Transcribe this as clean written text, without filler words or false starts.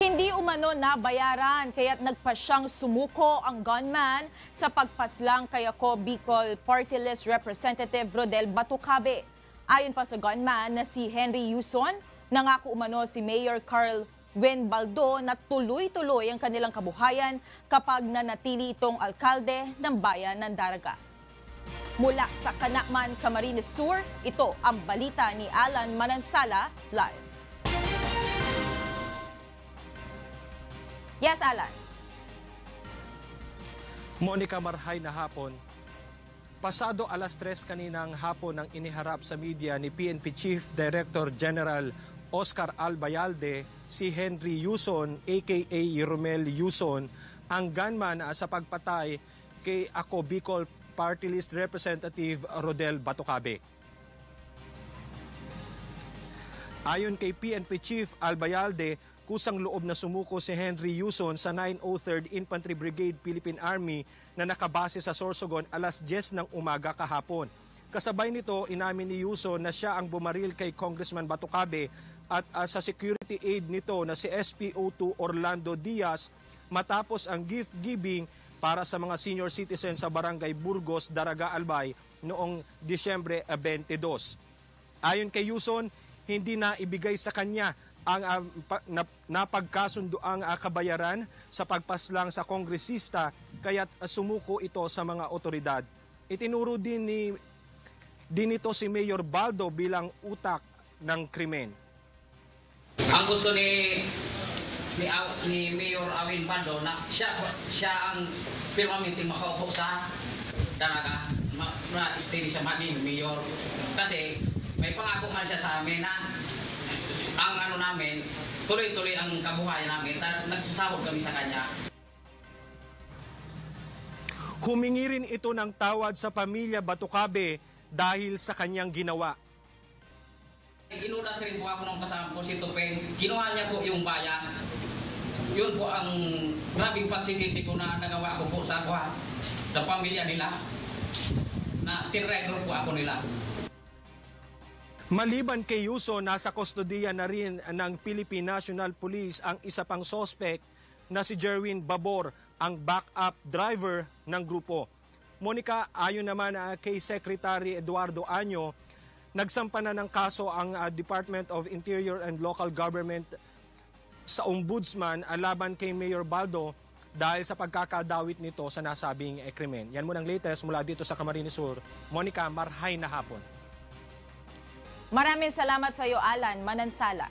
Hindi umano nabayaran kaya't nagpasyang sumuko ang gunman sa pagpaslang kay Ako Bicol Party List Representative Rodel Batucabe. Ayon pa sa gunman na si Henry Yuson, nangako umano si Mayor Carl Win Baldo na tuloy-tuloy ang kanilang kabuhayan kapag nanatili itong alkalde ng bayan ng Daraga. Mula sa Canacman, Camarines Sur, ito ang balita ni Alan Manansala live. Yes, Alan. Monica, marhay na hapon. Pasado alas 3 kaninang hapon ang iniharap sa media ni PNP Chief Director General Oscar Albayalde si Henry Yuson aka Romel Yuson, ang gunman sa pagpatay kay Ako Bicol Party List Representative Rodel Batucabe. Ayon kay PNP Chief Albayalde, kusang loob na sumuko si Henry Yuson sa 903rd Infantry Brigade Philippine Army na nakabase sa Sorsogon alas 10 ng umaga kahapon. Kasabay nito, inamin ni Yuson na siya ang bumaril kay Congressman Batucabe at sa security aid nito na si SPO2 Orlando Diaz matapos ang gift giving para sa mga senior citizens sa Barangay Burgos, Daraga, Albay noong Disyembre 22. Ayon kay Yuson, hindi na ibigay sa kanya ang napagkasunduang kabayaran sa pagpaslang sa kongresista kaya't sumuko ito sa mga otoridad. Itinuro din ito si Mayor Baldo bilang utak ng krimen. Ang gusto ni Mayor Awin Baldo na siya ang permanente makaupo sa Daraga na steady siya maging mayor. Kasi may pangako man siya sa amin na ang namin, tuloy-tuloy ang kabuhayan namin, nagsasahod kami sa kanya. Humingi rin ito ng tawad sa pamilya Batucabe dahil sa kanyang ginawa. Inunas rin po ako ng kasama po si Tupeng. Kinuha niya po yung bayan. Yun po ang grabing pagsisisi ko na nagawa ko po sa pamilya nila. Na tinrider po ako nila. Maliban kay Yuson, nasa kustodiya na rin ng Philippine National Police ang isa pang sospek na si Jerwin Babor, ang backup driver ng grupo. Monica, ayon naman kay Secretary Eduardo Año, nagsampa na ng kaso ang Department of Interior and Local Government sa Ombudsman laban kay Mayor Baldo dahil sa pagkakadawit nito sa nasabing krimen. Yan muna ang latest mula dito sa Camarines Sur. Monica, marhay na hapon. Maraming salamat sa iyo, Alan Manansala.